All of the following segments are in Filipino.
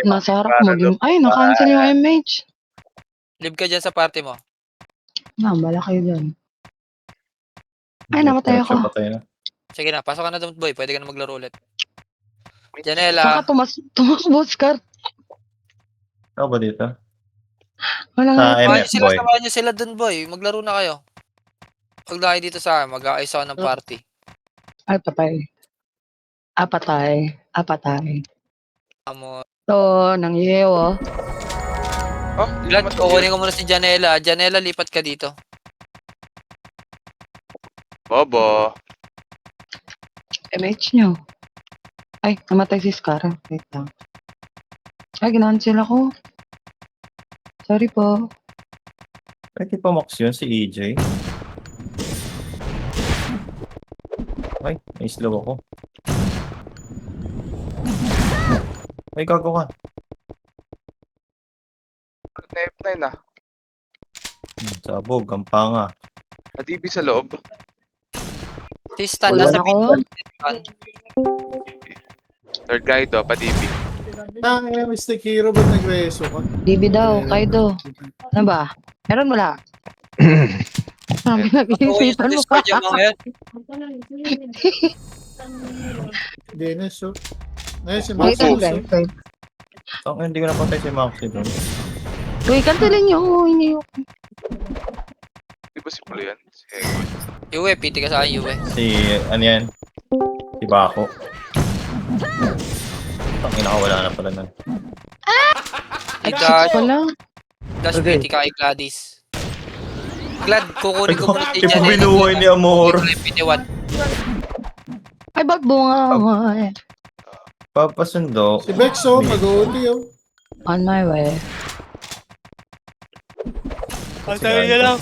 Nasa harap mo. Para Ay, na-cancel yung MH. Live ka dyan sa party mo. Bala kayo dyan. Ay, namatay ako. Patay na. Sige na, pasok ka na doon, boy. Pwede ka na maglaro ulit. Janela. Baka tumakbo, Scar. Ako ba dito? Wala Sa nga. MF boy. Samahan nyo sila doon, boy. Maglaro na kayo. Pag laki dito sa akin, mag-aayos ako ng party. Ay, patay. Patay. Amo. So, nangyiyew, Oh, Glad, kukunin ko muna si Janela. Janela, lipat ka dito. Bobo. MH nyo. Ay, namatay si Scar. Wait lang. Ay, ginancel ako. Sorry po. Pwede pa mox yun si EJ. Ay, may slow ako. Ay, gago ka. F9 ah. Sabog, gampanga. Natibi sa loob. Tistan, Wala nasa na ako. Third guy do, padibi. Mystic Hero, ba't nag-reso ka? DB daw, Kaido. Ano ba? Meron wala? Sabi nag-iisipan mo pa. Discord yung mga yan. Dennis, so. Ayun, si Wait, Max. wait. Hindi ko napatay si Maxi doon. Uy, kantilin nyo. Hindi yung... Di ba si Pulo yan? Si Yue, piti ka sa akin, Yue. Si, ano yan? Si Bako. Tangina ka, wala na pala nun. Ay, Dash. Wala. Dash, piti ka kay Gladys. Glad, kukunin ko muna si Ipo Janela. binuhay ni Amor. PT1. Ay, ba't bunga mo eh? Papasundo. Si Bexo, mag-OT oh. On my way. Patay niya lang.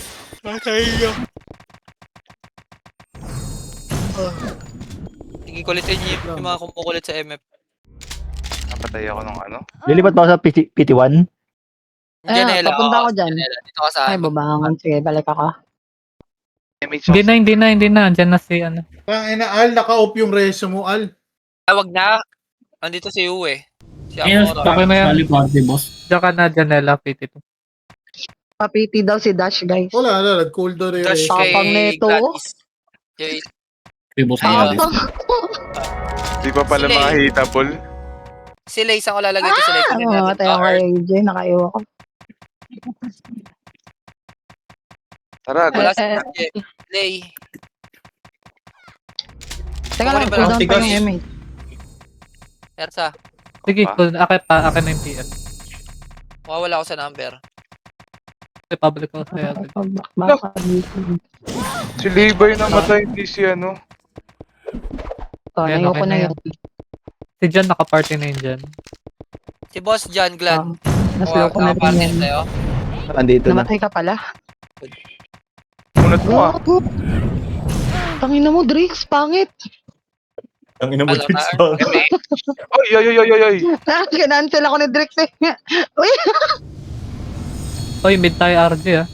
Sige, kulitin niyo yung mga kumukulit sa MF. napatay ako ng ano. Lilipat ba ako sa PT1? Janela, papunta oo, ako dyan. Janela, dito ka sa Ay, akin. babangon. Sige, balik ako. MH Hindi na. Andyan na si ano. Ang ina, Al, naka-off yung reso mo, Al. Tawag na. Andito si Yue. Si Ayun, Amor. Okay na yan. sa likod, boss. Diyan ka na, Janela, PT2. Papiti daw si Dash, guys. Wala, nag-cool doon yung Dash reso. Tapang kay nito. Gladys. Kay Okay, boss. Ayun. Tapang. Di pa pala Sila eh. makahitable. si Lay, saan ko lalagay ito si Lay? Kunin natin Mamatay ako kay AJ. Nakaiwa ko. Tara, Wala guys. si Lay. Teka lang, Kukunin ba cooldown lang? pa yung MH. Ersa, Sige, Pa? akin na yung PM. mawawala ako sa number. Public ko sa'yo. Baka Si Levi namatay, hindi si ano. Oh, Ayan, nayo okay ko na na yan. yun. Si John, naka-party na yun dyan. Si Boss John Glad. Naslow ko na rin Nakaparty yan. na tayo. Andito na. Namatay ka pala? Munat mo ah. Gago. Tangina mo, Drix. Pangit. Ang ina mo, Alam Trix na. ba? Oy. Kinancel ako ni Drix eh. Uy, Oy, mid tayo RJ ah.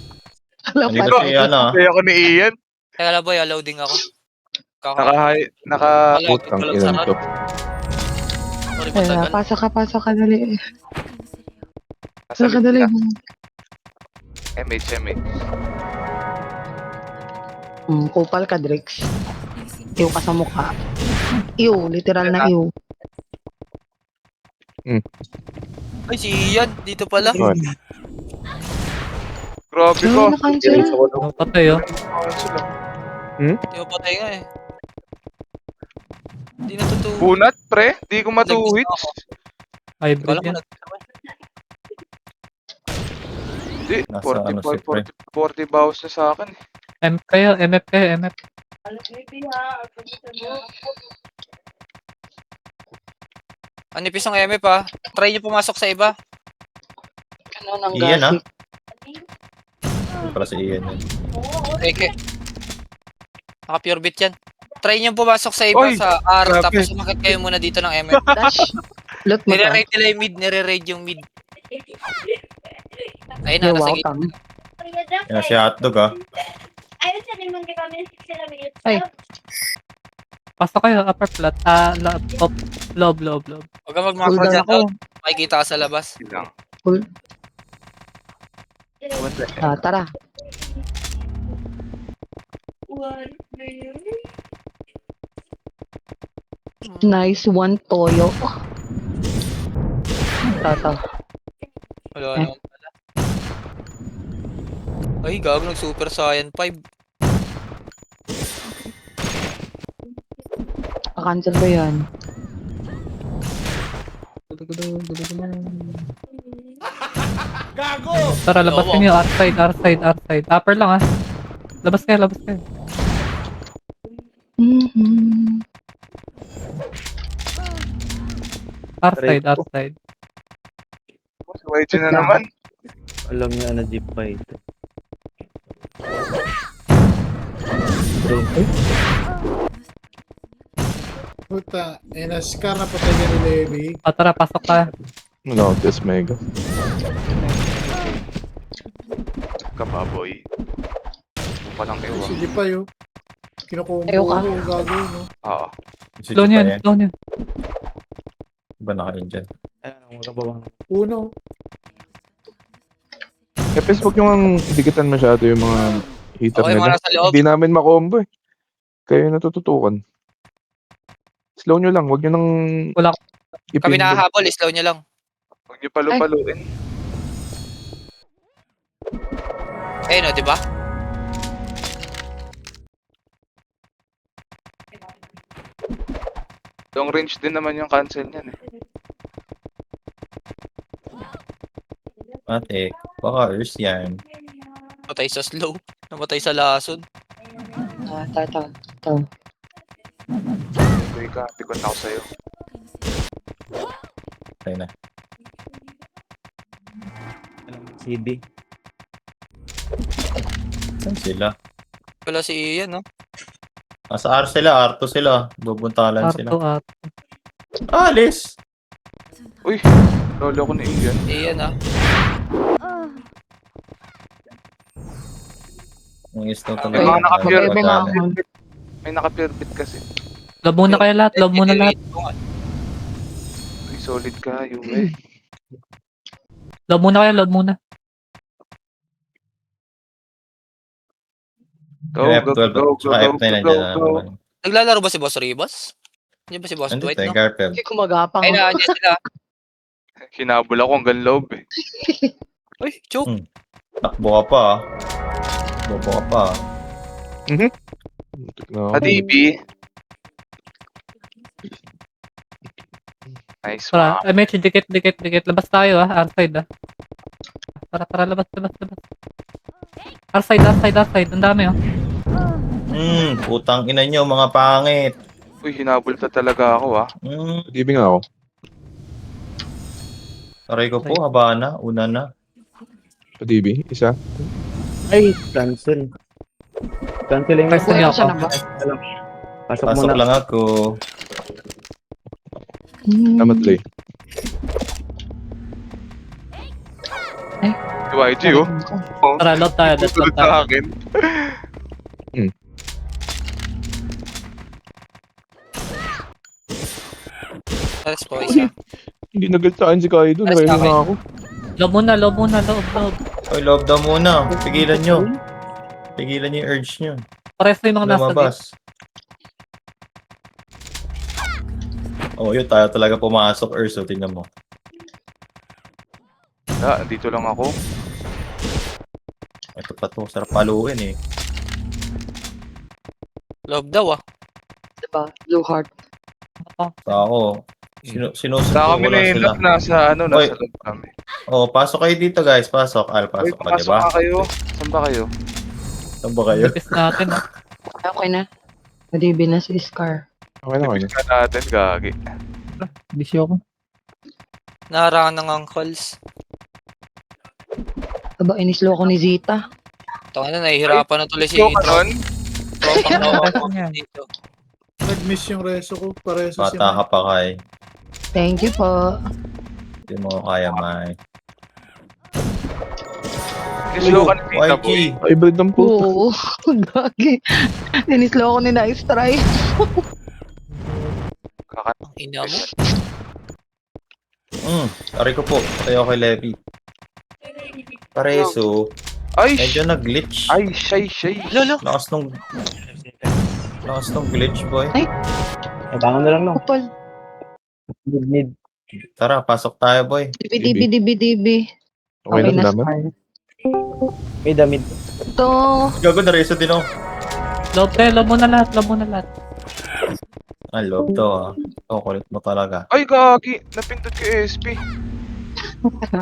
alam Hindi pa. kasi ano ah. Kaya ako ni Ian. Kaya lang boy, loading ako. Naka... Wala, walang sarap. Sorry, matagal. Pasok ka, dali. Nasa Pasok ka, dali. MH. Kupal ka, Drix. Iw ka sa mukha. Iw, literal na iw. Ay, si Ian, dito pala. Grabe Ay, ko. na-cancel. Patay oh. Cancel ah. Di mo patay nga eh. Hindi natutuwa. Bunat, pre. Di ko matuhit. Hybrid Wala ko yan. Di, Nasa ano si pre. 40 bawas na sa akin. MF kayo. Anipis ng MF ah. Try nyo pumasok sa iba. Ano nang Iyan ah. gasi? Hindi pala si Ian yun. Eke. Naka pure bit yan. Try nyo pumasok sa iba Oy, sa R. grabe. Tapos umakit kayo muna dito ng MF. Dash. Loot mo to. Nire-raid nila yung mid. Nire-raid yung mid. Ayun na, You're nasa gitna. welcome. Yan si hotdog ah. Ay. Pasok kayo, upper flat. Loob. Huwag ka mag-macro Cooldown dyan, ako. Dot. Makikita ka sa labas. Yun lang. Cool. 1 second. Tara. Nice one, Toyo. Tata. Wala naman pala. Ay, gago, nag-Super Saiyan 5. Cancel ko yan. Tara, labasin niyo. R-side. Upper lang ah. Labas kayo. Mhm. R-side. Si YG na naman. Alam niya na deep pa ito. Puta, Scar na patay niya ni Levi. Tara, pasok ka. No, this mega. Kababoy. Palang kayo ah. Sige pa yun. Kinukumbo Ayaw ka. ko, gago, no? Oo. Slow niyo. Iba nakain dyan. Uno. Epes, huwag nyo ang dikitan masyado yung mga hitter Okay, mga nila. nasa loob. Hindi namin makombo eh. Kayo natututukan. Slow nyo lang, huwag nyo nang Wala. Kami nakahabol, slow nyo lang. Huwag nyo palu-paluin. Eh, no, di ba? Long range din naman yung cancel niyan eh. Ate, baka Earth yan. Namatay sa slow. Namatay sa lason. Tata. Uy ka, pikon ako sa'yo. Tayo na. CD. Saan sila? Wala si Ian, no? Nasa R sila, R2 sila. Bubuntalan sila. Alis! Uy, lolo ko na Ian. Ian, ah. Ang isno May talaga. mga naka-pure Pwede nga ako. May naka-pure bit kasi. Loob muna kayo lahat. Uy, solid ka, Yue. Loob muna. Go, Yung go, F12, go, go, tsaka go, F9 go, nandiyan na go. naman. Naglalaro ba si Boss Ribas? Hindi ba si Boss Nandito Dwight, tayo, no? Garfield. Hindi ko magapang. Ay, nandiyan sila. Hinabol ako hanggang loob eh. Uy, choke. Takbo ka pa ah. Bobo ka pa ah. Adibi. Nice Tara, one. Mitch, dikit. Labas tayo ah. R-side ah. Tara, labas. R-side. Ang dami oh. Putang ina nyo, mga pangit. Uy, hinabol ka talaga ako ah. Adibi nga ako. Aray ko po, haba na. Una na. Adibi, isa. Ay, cancel. Cancel yung Cancel niyo ako. Siya na ba? Pasok Pasok muna. lang ako. Salamat, Lay. Si YG oh. Tara, load tayo. Susunod sa akin. Alas po, isa. Hindi nagal sa akin si Kaido. Alas Nakailan ka, na ako. Loob muna. Oy, loob daw muna. Pigilan nyo. Pigilan nyo yung urge nyo. Pares na yung mga nasa gate. Lumabas. Oh, yun tayo talaga pumasok, Urso. Tingnan mo. Ah, dito lang ako. Ito pa to. Sarap paluin eh. Love daw, ah. Diba? Blue heart. Sa ako. Sinusunod Sa ko kami lang na sila. nasa ano, Oy. nasa loob kami. Oh, pasok kayo dito guys. Pasok. Uy, Al, pasok ka, pasok diba? ka kayo. Saan ba kayo? Saan ba kayo? Bipis natin ah. Okay na. Nadibi na si Scar. Okay na, okay na. Ka natin, gagi. Busy ako. Naharang ng uncles. Aba, inislo ko ni Zita. Ito na, nahihirapan na tuloy si Ikaw ka nun? Tropang Yan. dito. Nag-miss yung reso ko. Pareso si Bata ka pa kay. Thank you po. Hindi mo kaya, Mai. Slow ka na dito, YG. boy. Hybrid ng puto. Oo. Gagi. Inislo ko ni Nice Try. Kaka- Ang ina mo. Aray ko po. Tayo kay Levi. Pareso. Ay! Medyo nag-glitch. Ay, shy. Lolo. Lakas nung glitch, boy. Ay, bangon na lang, no? Kapal. Mid. Tara, pasok tayo, boy. Dibi. Okay Okay lang na, naman. Scar. May damit. Ito. Gago, nareso din ako. Lob mo na lahat. Ang loob to, ah. Oh, kulit mo talaga. Ay, gagi! Napindot ko yung SP.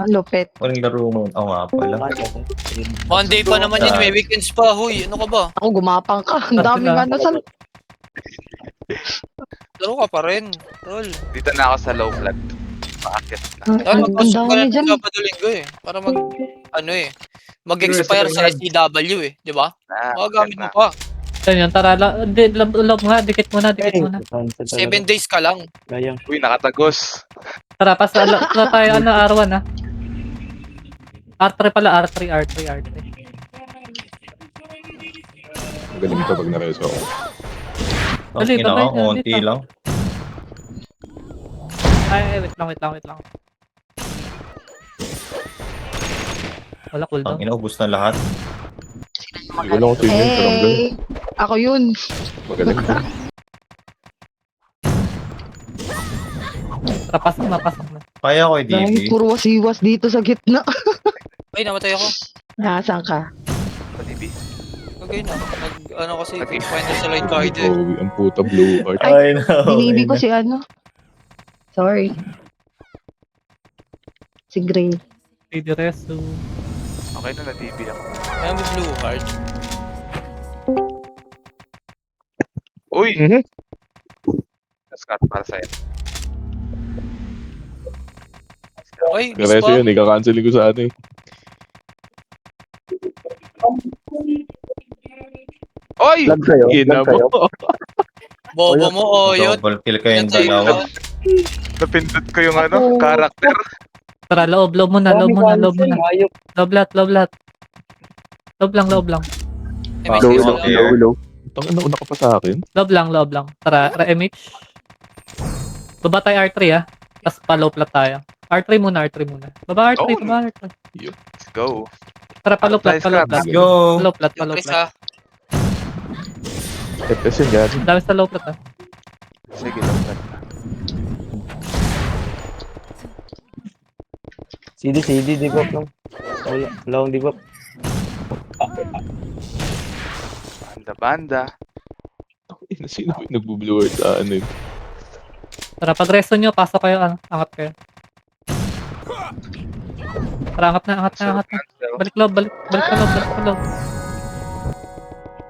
Lupet. Walang laro mo. Oo nga pala. Monday pa naman yun, may weekends pa. Huy, ano ka ba? Ako gumapang ka. Ang daming ano sa... Laro ka pa rin. Tol. Dito na ako sa low flat. Paakit na. Ay, magpasok ka dami na dyan. ng Sabado Linggo eh. Para mag-expire sa SCW eh. Di ba? Magagamit mo pa. Yan, tara. Lob nga, dikit muna. 7 days ka lang. Gayang. Uy, nakatagos. Tara, pasa tayo, R1 ha. R3 pala, R3. Magaling ito pag nareso ako. Dali, Ina babay ka, na, konti dito. lang. Ay, wait lang. Wala cooldown. Ang inaubos na lahat. Hindi ko lang ako tingin, pero ang galing. Ako yun. Magaling din. Tara, pasok na. Kaya ko, Dahil DB. puro wasiwas dito sa gitna. Ay, namatay ako. Nasaan ka? Padibi. Okay na. Kasi find sa light card eh. Oh, ang puta blue heart. Ay, no. Binibi ko si ano. Sorry. Si Gray. Lady Resu. Okay na, na-DB ako. Kaya may blue heart. Uy! Mhm. Scar para sa'yo. Ay, Nareso yun, ika-cancelin ko sa ano eh. Oy! Lag sa'yo. Ina mo. Bobo mo, Oyot. Double kill kayong Yan sa'yo, dalawa. ah. Napindot ko yung ano, character. Tara, loob muna. Loob lahat. Loob lang. Eh, may Low, space low, lang. low. Tangin na una ka pa sa akin. Loob lang. Tara, MH. Baba tayo R3 ha. Tapos pa-low plat tayo. R3 muna. Baba R3. Let's go. Tara, pa-low plat. Let's go. Low plat. Yung Chris, ha? FPS yun, gano'n. Dami sa low plat ha. Sige, low flat na. CD, debuff lang. Wala akong debuff. Banda. Ina, sino ba yung nagbo-blue heart sa ano yun? Tara, pag resto nyo, pasok kayo. Angat kayo. Tara, angat na. Balik loob.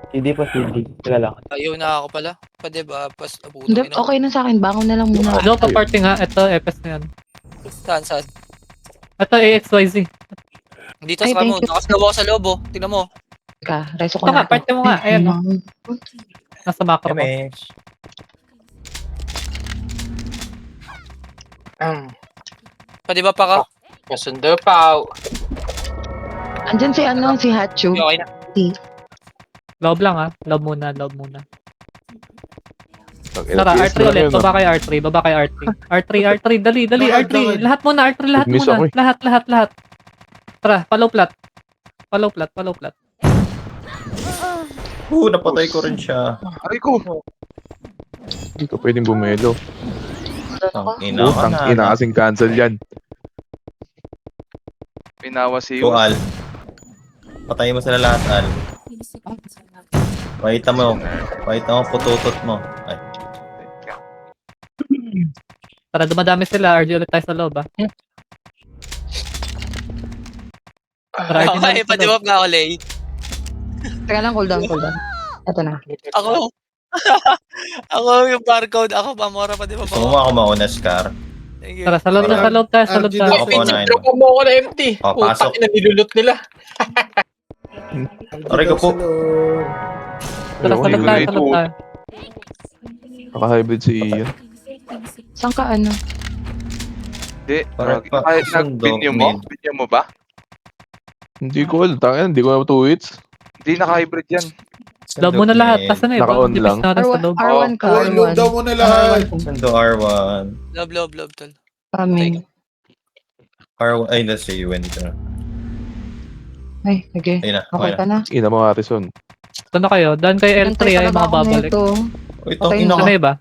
CD pa, CD. Teka lang. Ayaw na ako pala. Pwede ba? Hindi, okay na sa akin. Bangon na lang muna. Low pa party nga. Ito, FS na yan. Saan? Ito, AXYZ. Dito Ay, sa thank mo. you. Nakaslaw ako sa loob, oh. Tingnan mo. Reso ko Ito nga, na. party mo nga. Ayan, no? Nasa macro ko. MH. Pwede ba pa ka? Kasundo pa. Andyan si Hachu. Okay na. Loob lang ha. Loob muna. Tangina, Tara, PS R3 na lang ulit. yun, ah. Baba kay R3. R3. Dali. R3. Lahat muna, R3. Lahat Nag-miss muna. ako eh. Lahat. Tara, pa-low plat. Napatay ko rin siya. Aray ko! Hindi ka pwedeng bumelo. Ang ina ka Putang na. ina kasing cancel yan. Pinawa si Ito, Al. Patayin mo sila lahat, Al. Pakita mo pututot mo. Ay. Tara, dumadami sila. RG ulit tayo sa loob ha. Tara, RG na Okay, ulit sa pwede loob. ba ako, Lay? Teka lang, cool down. Ito na. Ako. Ako yung barcode. Ako, Pamora pa, di ba? Gusto mo ako mauna, Scar? Thank you. Tara, sa loob tayo. Ako po na. Drop mo ako na empty. Oh, pasok. Putang ina, nilulot nila. Aray ko po. Tara, sa loob tayo. Naka-hybrid si Ian. Saan ka ano? Hindi. Para pa- Kahit sundo, nag-binyo mo? mid. Binyo mo ba? Hindi ko alam. Tangina, hindi ko na 2 hits. Hindi, naka-hybrid yan. Loob muna lahat. Tapos na Naka-on lang. natin sa loob. R1 ka. Load daw R1. mo na lahat. Sundo R1. Love, tol. Coming. Ay, that's you went dito na. Ay, sige. Ayun na, Okay okay ka na. na. Ina mo, Harrison. Ito na kayo. Doon kay L3 Hintay ay talaga mga ako babalik. nito. Uy, Patay tangina Ito ka. na iba.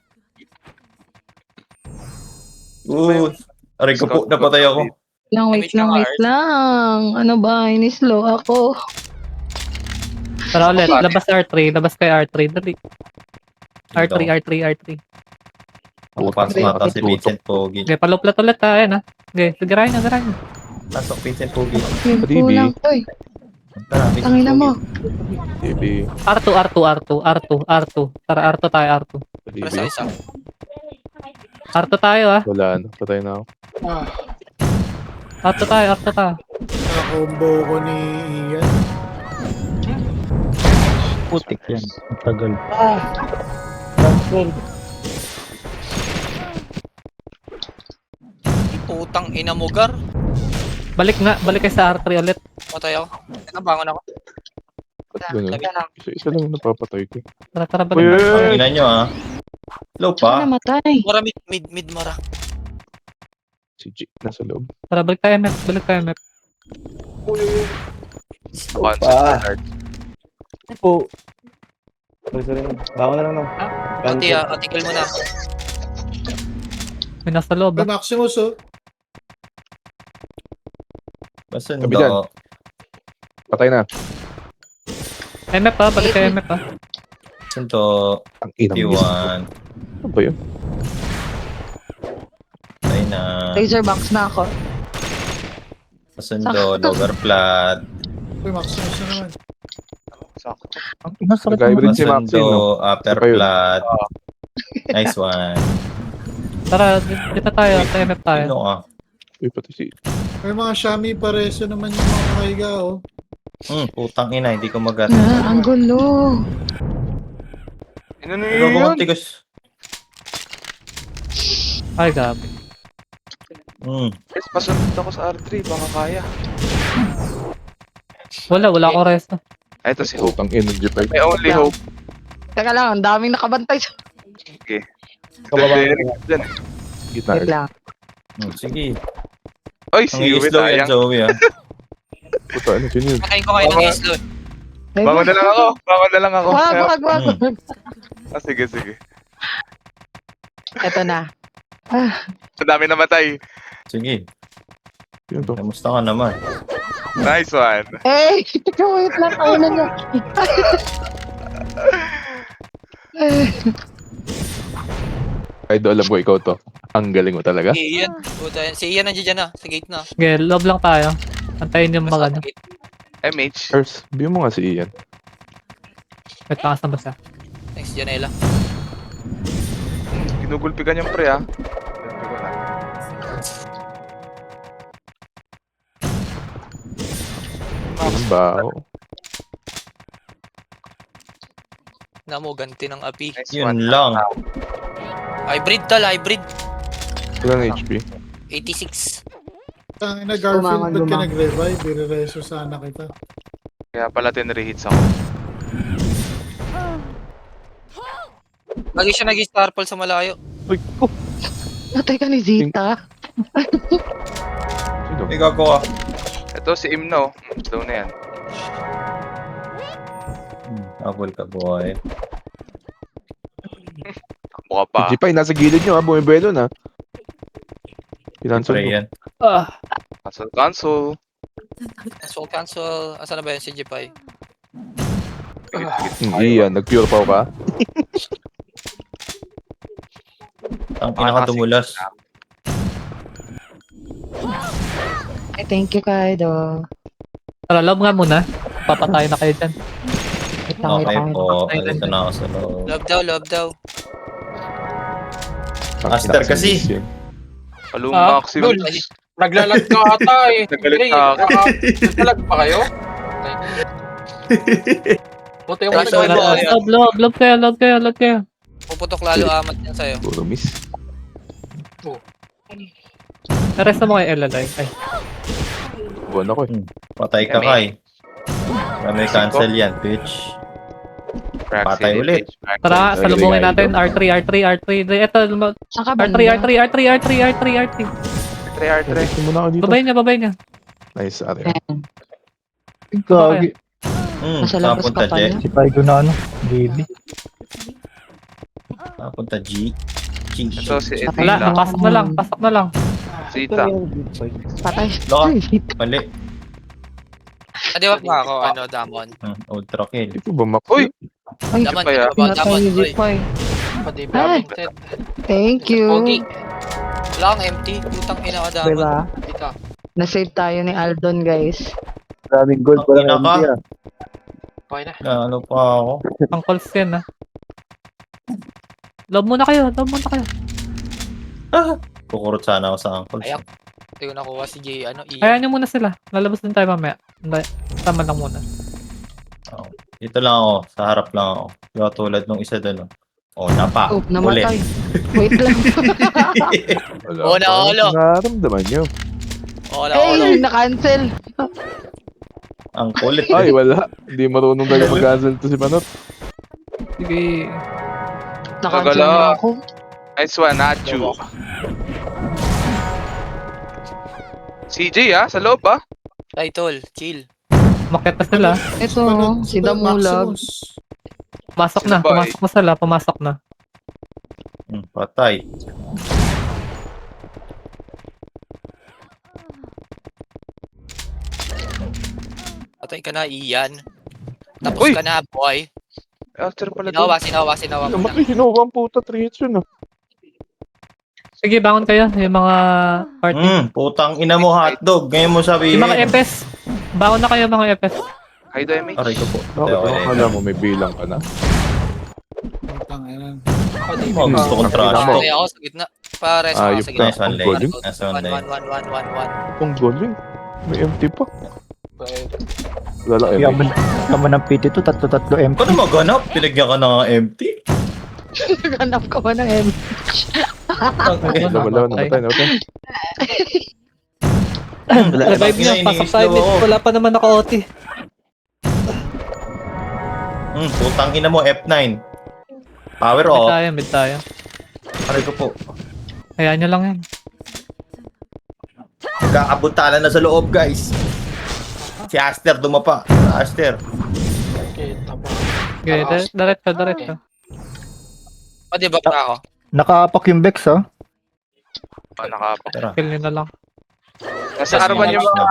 Aray ko po, napatay ako. Wait lang. Ano ba? Inislow ako. Tara ulit. Labas R3. Labas kay R3. Dali. R3, R3, R3. Pasok na ata si Vincent Pogi. Okay, paluplat ulit ha. Ayan ha. Okay, sigarahin na, sigarahin na. Pasok Vincent Pogi. Yung Adibi. kulang. Uy, Tara, Vincent tangina mo. Baby. R2, R2, R2, R2, R2. Tara, R2 tayo, R2. Para sa Baby. isa. R2 tayo ha. Wala na. Patay na ako. Ah, R2 tayo, R2 tayo. nakakombo ko ni Ian. Putik yan. Ang tagal. Putang ina mo, Gar. Balik nga, balik kayo sa R3 ulit. Patay ako. Nabangon ako. Ba't ganun? Labi na. Isa lang yung napapatay ko. Tara, tara, Uy, balik. Ang ina nyo ah. Low Ano pa. namatay? Mara mid mara. Si G nasa loob. Tara, balik tayo, MF. Balik tayo, MF. Po. Sorry. Bawa na lang no. Ati article mo na. May nasa loob May ha. Maximus, oh. Basundo. Sabi dyan. Patay na. MF ha, balik kayo MF ha. Basundo. Ang ina mo. T1. Ano ba yun? Ay na. Razorbox na ako. Basundo. Lower flat. Uy, Maximus na naman. Ang pinasakit Nag-hybrid si Maxine, no? Basundo. Upper Isa pa yun. flat. Nice one. Tara, dito tayo, sa MF tayo. Sino ka? Uy, pati si... May mga Shami pareso naman yung mga kaiga, oh. Putang ina. Hindi ko magat. Ang gulo. Ano na Pero yun? kung tigas. Ay, gabi. Guys, pasunod ako sa R3. Baka kaya. Wala akong resto. Ay, ito si Hope. Putang ina, G5. May only hope. Teka lang, ang daming nakabantay. Kababa. Gitna. Wait lang. Sige. Ay, Ang si Uwe slow yan, sayang. Zoe ah. Puta, ano yun? Patayin ko kayo ng islo. Bangon na lang ako. Bangon na lang ako. Wag. Ah, sige, sige. Ito na. Ang dami namatay. Sige. Yun to. Kamusta ka naman? Nice one. Eh, wait lang. Kaunan niya. Ay, do alam ko ikaw to. Ang galing mo talaga. Si Ian. Puta, si Ian nandiyan dyan na. Sa gate na. Okay, loob lang tayo. Antayin yung mga ano. Sa gate. MH. Ers, biyo mo nga si Ian. Wait, takas na ba siya? Thanks, Janela. Ginugulpigan yung pre, ah. Gulpi ko na. Ang bao. Namo, ganti ng api. Nice Yun one. lang. Hybrid tal, hybrid. Ilang HP? 86. Tangina, Garfield, ba't ka Lumang. nag-revive? Bire-reso sana kita. Kaya pala tinrehits ako. Lagi siya nag-star pal sa malayo. Uy, oh. Natay ka ni Zita. Sino? Ikaw ko ah. Ito si Imno. Slow na yan. Apple ka boy. Mukha pa. Si G5, nasa gilid nyo ha. Bumibelo na. Pinansol Pre mo. yan. Cancel. Cancel. Asan na ba yun si Jepay? Ian, nag-pure pow ka? Ang pinakadumulas. Ay, thank you, Kaido. Tara, loob nga muna. Papatay na kayo dyan. Wait lang, Okay wait lang. po. Alito na ako sa loob. Love daw. Master kasi. Palung Ah, Maximus. Naglalag ka ata eh. Nagalit na ako. Naglalag pa kayo? Buti yung Tara, naglalag. so, boy. Loob kayo. Puputok lalo amat yan sa'yo. Puro miss. Arrest mo kay LLI. Ay, Buwan ako eh. Patay ka kay. May cancel yan, bitch. Patay ulit. tara, salubungin natin. R3. Ito, Saan ka R3. banda? R3. Gusto mo na ako dito. Babay niya. Nice, Ari. Ayan. Gagi. Nasa Saan labas punta, ka pa Je? niya. Si Paigo na ano. Baby. Saan punta, G? G. Ito si Wala, pasok na lang. Zita. Patay. Loka. Mali. Di ba pa ako, Damon? Ultra kill. Hindi ko ba mak... Uy! Ay, Damon, kaya? pinatay ni Jipay. Ay, thank you. Pogi. Wala kang empty. Putang ina ka, Damon. Diba? Dito. Na-save tayo ni Aldon, guys. Maraming gold Ang ina para ka. hindi Okay na. Ano pa ako? Ang calls yan, Love muna kayo. Kukurot sana ako sa ankles. Ayak. Hindi ko nakuha si Jay, Ian. Kaya nyo muna sila. Lalabas din tayo mamaya. Hindi, tama lang muna. Dito lang ako. Sa harap lang ako. Diba tulad nung isa doon. Oh, napa. Oh, namatay. Wait lang. Wala. Wala, Parang wala. Nararamdaman nyo. Wala. Hey, na-cancel. Ang kulit. Ay, wala. Hindi marunong talaga mag-cancel to si Panot. Sige. Na-cancel na ako. Nice one, Nacho. CJ sa loob Title, chill. Umakyat na sila. Ito, si Damulag. Pumasok na sila. Pumasok na. Patay. Patay ka na, Ian. Tapos ka na, boy. After pala Sinawa mo na. Namatay, sinuwa ang puta. 3 hits yun Sige, bangon kayo. Yung mga party. Putang ina mo hotdog. Ngayon mo sabihin. Yung mga FS. Bangon na kayo mga FS. Kaido, MH. Aray ko po. Bakit? Akala mo may bilang ka na. Putang ina. Oh, gusto kong trash to. Patay ako sa gitna. Pares ako Ayop sa ka. gitna. Nice one, Ang Lay. galing. Nice one, Lay. 1. Itong galing. May empty pa. Wala lang Yaman, empty. yaman ng PT to, tatlo MP. Paano maganap? Pinagyan ka ng empty? Naghanap ka ba ng M? Wala, namatay. Revive niyo. Pasok tayo. Wala pa naman naka-OT. Putang ina mo, F9. Power off. Mid tayo. Aray ko po. Hayaan nyo lang yan. Nagkakabuntalan na sa loob, guys. Si Aster dumapa. Aster. Okay, diretso. Di ba pa ako? Nakapak yung Bex, ha? Nakapak. Tara. Kill nyo na lang. Nasa arawan yung mga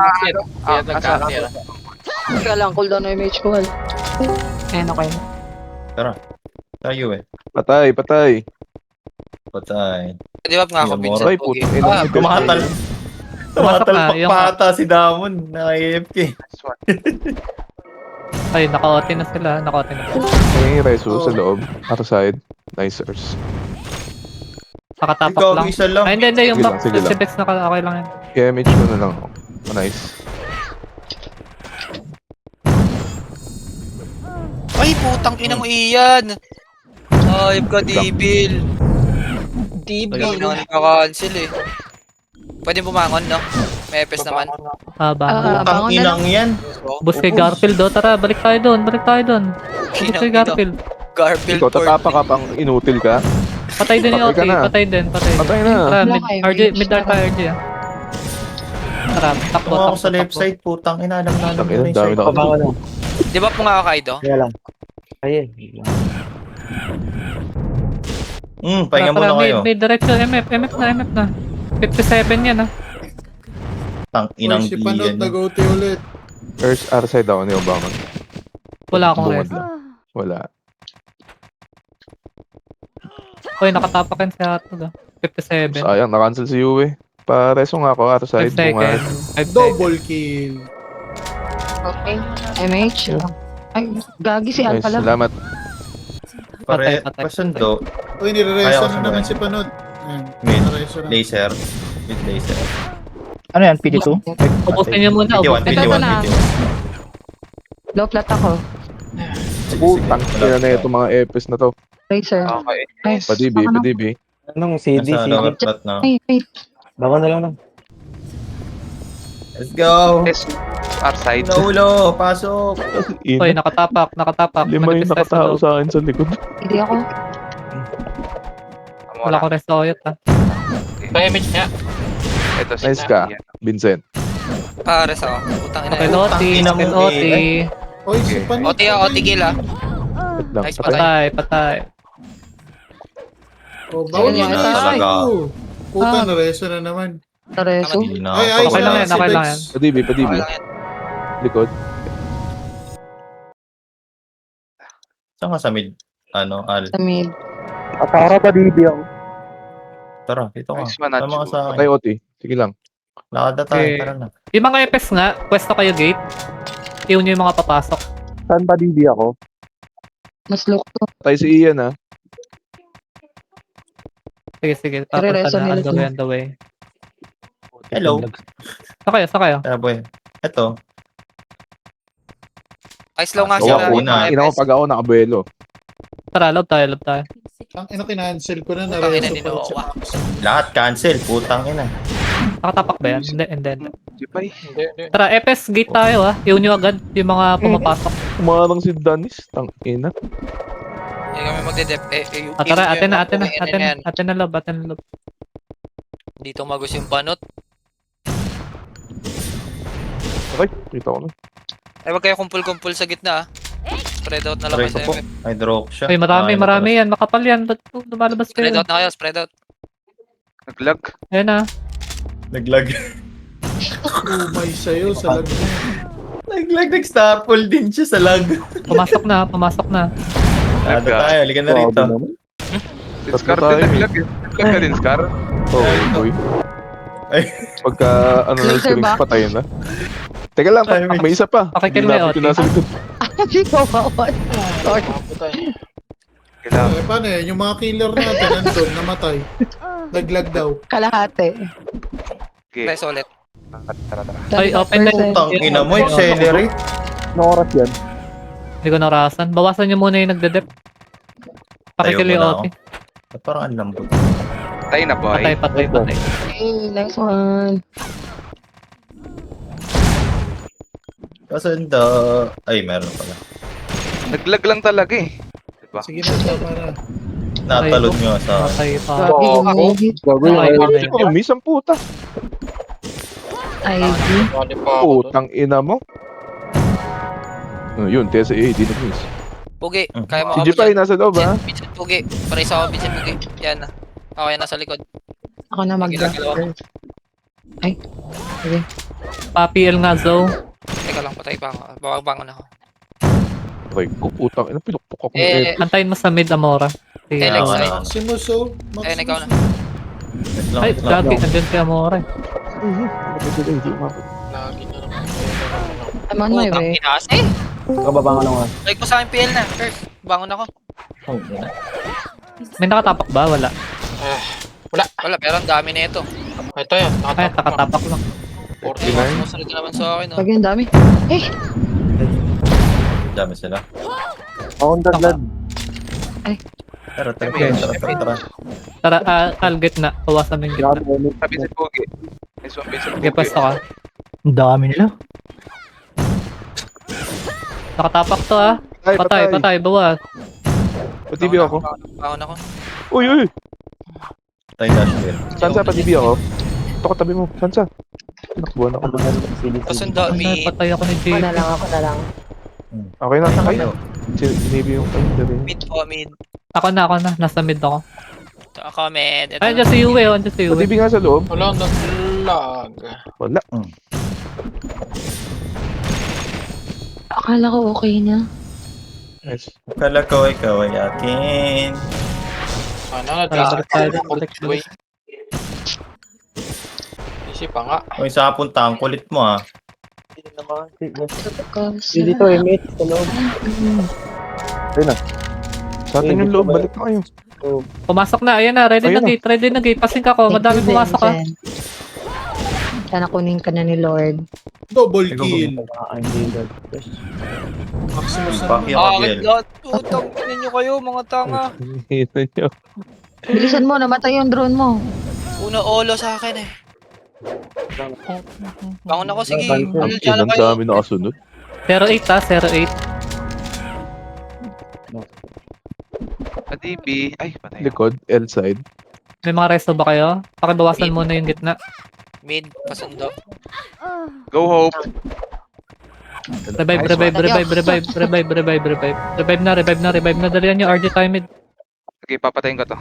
kaya nagkakatira. Teka lang, cooldown na image ko. Ayan, okay. Tayo eh. Patay. Patay. Di ba nga ako, Vincent? Ay, putang ina. Tumatal. Pumasok na, yung- Pata si Damon. Na-AFK. Ay, naka-OT na sila. May reso sa loob. Other side. Nicers. Nakatapak Ikaw, lang. isa lang. Ay, hindi. Yung Sige back. lang, sige lang. Si Bex okay lang yan. I-MH mo na lang. Nice. Ay, putang ina mo, Ian! Ayop ka, Dibil. Ayun na nagka-cancel eh. Pwede bumangon, no? May FS naman. Haba. Ang bangon na inang yan. Bus kay Garfield, Tara, balik tayo doon. Bus kay Garfield. Garfield Ikaw, tatapa ka pang inutil ka. Patay din yung OT. Patay ka na. Patay din. Patay na. Tara, Wala mid kayo, RJ, mid RJ, Tara, takbo. Tumawa ako sa left side. Putang ina. Alam na Ang ina, dami na Pabango na. Di ba po nga ako, Kaido? Kaya lang. Ayun. Pahinga muna kayo. May direction, MF na. 57 yan, Tang inang Si Panot diyan. nag-OT ulit. First, other side ako ni Obama. Wala akong Bungad rest. lang. Wala. Uy, nakatapakan sa hotdog, 57. Sayang, na-cancel si Yue. Pa-reso nga ako, other 5 side. Bungad. seconds. 5 seconds. Double kill. Okay. MH. Ay, gagi si Nice, Alpha lang. salamat. Pare, Patay. pasundo. Uy, nire-raise Ayaw, na naman sumunod. si Panot. Ayan, Mid. nire-raise na. Laser. With laser. Ano yan, PT2? Ubusin nyo muna. PT1, Ubusin Ito nyo. na. Low flat ako. Putang ina na ito mga epis na to. Racer. Okay. Nice. Padibi. Anong CD? Nasa lower flat na. Ay, wait. Bango na lang. Let's go! Our side. Naulo! Pasok! Uy, Ina. nakatapak. Lima yung Manifest nakatao sa loob. sa akin sa likod. Hindi ako. Wala akong rest oyot, May image niya. Ito si Nice ka, Vincent. Pares ako. Putang ina. Kill Oti, Tangina mo, kill Oti. Oy, si Panit. Oti ah, Oti kill ah. Wait lang. Nice, Patay. Patay. Oh, bawal Ayun yung na talaga. Puta, Ah. nareso na naman. Tareso. Hindi na Ay, ako. Okay lang yan, si okay lang Dex. yan. Padibi. Okay lang yan. Likod. Saan ka sa mid? Ano, Al? Sa mid. Atara pa DB ako. Tara, dito ka. Nice one, Tama ka sa Patay, akin. Oti. Sige lang. Lakad na tayo, Okay. tara na. Yung mga EPS nga, pwesto kayo gate. Iyon nyo yung mga papasok. Saan pa DB ako? Mas look to. Patay si Ian, ha. Sige. Papunta Rereso na nila on the way. Hello. Sa kayo. Tara, boy. Ito. Ay, slow nga Gawa siya. ko na. Ina ko pag ako nakabuelo. Tara, loob tayo. Ang ina, kinancel ko na, Putang ina nareso ni pa rin Noah. siya. Lahat cancel. Putang ina. Nakatapak ba yan? Hindi. Di ba eh? Hindi. Tara, EPS gate tayo Iyon nyo agad yung mga pumapasok. Kumarang si Danis. Tangina. Hindi kami magde-dep. Tara, atin na loob. Dito magos yung banot. Okay, kita ko na. Ay, wag kayo kumpul-kumpul sa gitna ah. Spread out na lang Tara, kayo ito sa po. MF. Ay, draw siya. Ay, marami yan. Makapal yan. Ba't lumalabas Spread kayo? out na kayo, spread out. Nag-lag. Ayan na. Naglag. Umay sa'yo sa lag mo. Nag-starple din siya sa lag. Pumasok na. Ano tayo, halika na rito. Si Scar din nag-lag eh. Nag-lag ka din, Scar. Oh, boy. Ay. Pagka, ano na, Laser screen back. patayin na. Teka lang, Ay, may isa pa. Pakikill mo, Dinapit ko Oti. nasa likod. Hindi ko mawala. Sorry. Kailangan. Eh, paano yan? Yung mga killer natin, nandun, namatay. Naglag daw. Kalahati. Okay. Press ulit. Tara. Ay, open na. Putang ina mo, accelerate. Anong oras yan? Hindi ko narasan. Bawasan nyo muna yung nagde-dep. Pakikill Tayo yung muna Oti. Ba't parang ang lambot? Tayo na, boy. Patay. Hey, nice one. Kasundo. Ay, meron pala. Nag-lag lang talaga eh. Diba? Sige na, tama na. Natalon nyo sa... Patay pa. Grabe yung hit. Okay. Miss ang puta. ID. Bali pa ako doon. Putang ina mo. Oh, yun, TSA, di na miss. Pugi, kaya mo Si ako Jepay nasa loob, ha? Vincent Pugi. Pares ako, Vincent Pugi. Yan na. Okay, nasa likod. Ako na mag-draft first. Ay. Sige. Pa-PL nga, Zo. Teka lang, patay pa ako. Bangon ako. Okay, putang ina, pinukpok ako. Eh, Antayin mo sa mid, Amora. Si, Telex, ano. ay. Maximus, oh. Ayun, ikaw na. Ay, gagi. Andyan si Amora. Lagi na naman. I'm on my Putang way. inas eh. Kababangan ako nga. Like mo sa akin PL na. First, bangon ako. May nakatapak ba? Wala. Wala, pero ang dami na ito. Ito yan. Ay, nakatapak lang. 49. Masunod ka naman sa akin. Oh. Lagi ang dami. Eh, Dami sila. Ako ang daglad. Tara. Tara, Alget na. Kawasan mo yung gitna. Sabi si Pogi. Nice one, Vincent Sige, Pogi. pwesto ka. Ang dami nila. Nakatapak to Patay. Bawas. Patibi ako. Bangon ako. Uy! Tayo dash here. Sansa, patibi ako. Ito ko tabi mo. Sansa. Tinakbuhan ako. Kasundo, Ay, patay ako ni Jay. ako na lang. Okay na. Ay, sinabi yung kanya. Mid po, mid. Ako na. Nasa mid ako. Ako, mid. Ito. Ay, andyan si Yue. Andyan si Yue. Patibi nga sa loob. Wala, nag-lag. Wala. Akala ko okay na. Nice. Akala ko ikaw ay akin. Sana Balik tayo. nag-lag. Easy pa nga. Uy, sa punta, ang kulit mo ah. Dito eh, mate. Sa loob. Sa atin yung loob. Balik na kayo. Pumasok na. Ayan na. Ready na gate. Pasing ka ko. Madami pumasok ka. Sana kunin ka na ni Lord. Double kill. I'm dead. Maximus na Fuck naman. you, Miguel. God. Putang, kinin nyo kayo, mga tanga. Hita nyo. Bilisan mo, namatay yung drone mo. Una olo sa akin eh. Bangon ako, sige. Ang Ulul dyan inang na kayo. dami nakasunod. 08. Patibi. Ay, patay. Likod, L side. May mga resto ba kayo? Pakibawasan muna yung gitna. Mid, pasundo. Go Hope. Revive, revive, revive, revive, revive, revive, revive. Revive na, revive na, revive na. Dalihan nyo, RG tayo mid. Okay, papatayin ko to.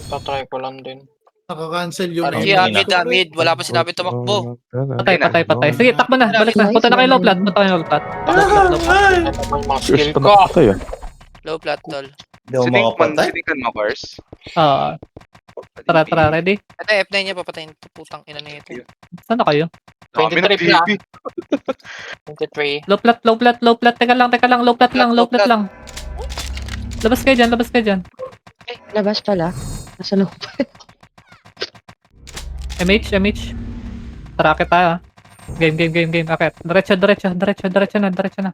Tatry ko lang din. Naka-cancel yung RG, Ayun, mid, mid. Wala pa sinabi tumakbo. Patay, patay, patay. Sige, takbo na, balik na. Punta na kayo low plat, punta kayo low plat. Low plat, Ito pa yung mga Cheers, skill ito ko. na tayo. low plat, tol. Hindi ako makapatay. Sinikan mo, Cars. Tara, tara, ready? Ito, F9 niya, papatayin. Ito, putang ina na ito. Saan na kayo? Dami 23 na na. TV. 23. Low plat, low plat, low plat. Teka lang, low plat lang, low plat lang. Labas kayo dyan, labas kayo dyan. Ay, labas pala. Nasa loob. MH, MH. Tara, akit tayo ah. Game, game, game, game. Akit. Diretso, diretso, diretso, diretso na, diretso na.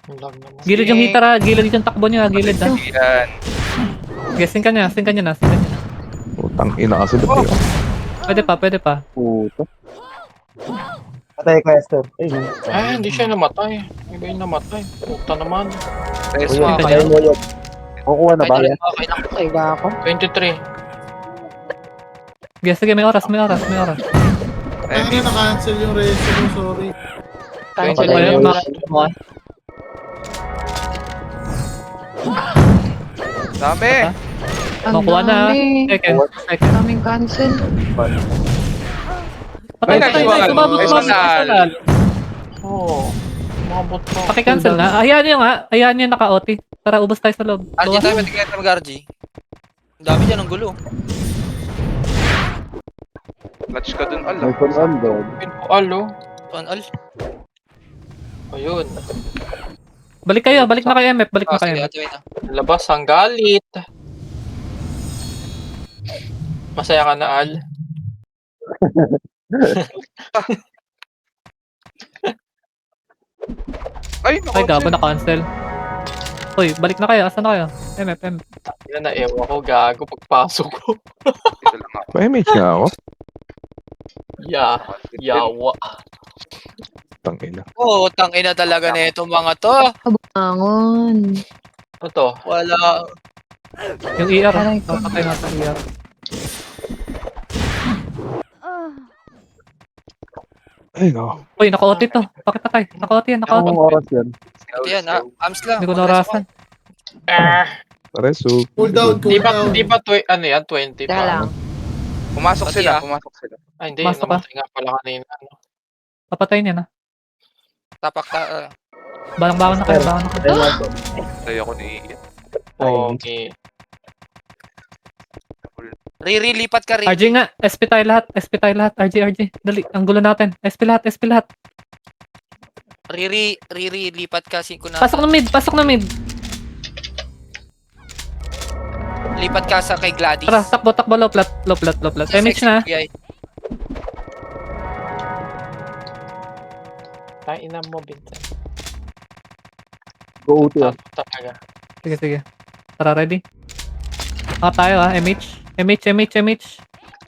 Ang lag naman. Gilid yung hitter ah, gilid yung takbo nyo ah, gilid ah. Yan. Okay, sing ka niya, sing ka niya na, sing ka niya na. Putang ina kasi ba't yun? Pwede pa, pwede pa. Puto. Patay ko, Esther. Ay, Ay, hindi siya namatay. Iba yung namatay. Puta naman. Rest Kuya, mo. Sing ka patay niya. mo yun. Kukuha na ba yan? Okay lang. Okay ba ako? 23. Okay, sige, may oras, may oras, may oras. Ano na-cancel yung resto mo, sorry. Cancel Patay na yung yun. mga... Dami. Ang Makuha na. dami. Second, second. Daming cancel. Patay, Ay, patay, nagawa patay, ka. sumabot, Ay, sumabot, sanal. sanal. Oo. Mga bot ko. Paki-cancel na. Hayaan nyo nga, hayaan nyo naka-OT. Tara, ubos tayo sa loob. RG Bawas. tayo, matigyan tayo mag-RG. Ang dami dyan, ang gulo. Clutch ka dun, May ala. kunon doon. Alo. Al. Ayun. Balik kayo, balik na kayo MF, balik na kayo Sige, MF. atuin na. Labas ang galit. Masaya ka na, Al. Ay, Ay, gabo na cancel. Hoy, balik na kayo, asan na kayo? MF, MF. Yan na, ewan ko, gago pagpasok ko. Dito lang ako. Pa-image nga ako. Yawa. Putang ina. Oo, tangina talaga na itong mga to. Bangon. Ano to? Wala. Yung ER, Aray ko. patay natin yung ER. Ay, no. Hoy, naka-OT to. Bakit patay? Naka-OT yan, naka-OT. Anong oras yan? Ito yan, ha? Arms lang. Hindi ko narasan. Pareso. Cool down, cool down. Di ba, ano yan, 20 Teka pa? lang. Pumasok Pati sila, ah. pumasok sila. Ay, hindi, Basta pa. namatay nga pala kanina. Ano? Papatayin yan ah. Tapak ta. Balang-balang na kayo, balang na kayo. Patay mo to. Tayo ako ni Okay. Riri, lipat ka rin. RG nga, SP tayo lahat, SP tayo lahat. RG, RG. Dali, ang gulo natin. SP lahat, SP lahat. Riri, lipat ka. Siko na. Pasok na mid, pasok na mid. Lipat ka sa kay Gladys. Tara, takbo, takbo, low plat, low plat, low plat. MH na. Yay. Tain na mo, Vincent. Go to yan. Talaga. Sige, sige. Tara, ready? Angat tayo ah, MH. MH, MH, MH.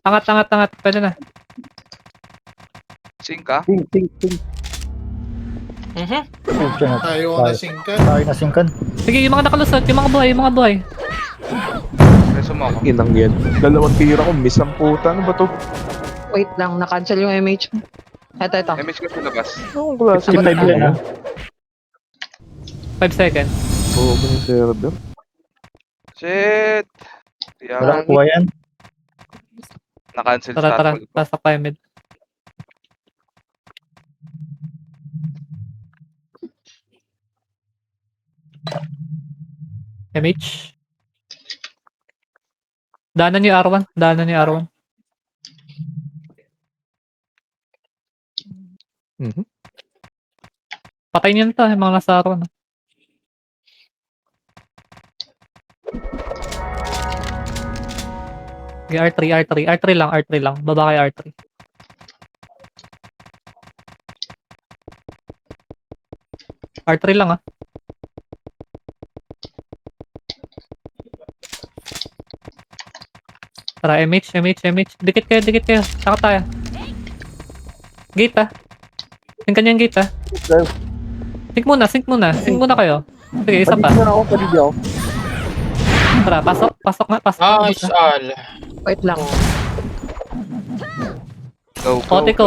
Angat, angat, angat. Pwede na. Sing ka. Ting, ting, ting. Mhm. Tayo ang nasingkan. Tayo nasingkan. Sige, yung mga nakalusot, yung mga buhay, yung mga buhay. Reso mo ako. Inang yan. Dalawang tira ko, miss ang puta. Ano ba to? Wait lang, na-cancel yung MH mo. Ito. Image ko sa labas. Anong klase? 55 yan ah. 5 seconds. Oo, ba yung server? Shit. Wala Yan. kuha yan. Na-cancel Tara, tara. start. Pasok tayo mid. MH. Daanan niyo R1. Daanan niyo R1. Mhm. Patayin niyo na to, yung mga nasa R1. Okay, R3 lang, R3 lang. Baba kay R3. R3 lang ah. Tara, MH. Dikit kayo. Takot tayo. Gate ah. Sink ka niya yung gate ah. Sink muna. Sink muna kayo. Sige, isa pa. Padig na ako, padig ako. Tara, pasok nga. Nice, Al. Wait lang. Go, Kote ko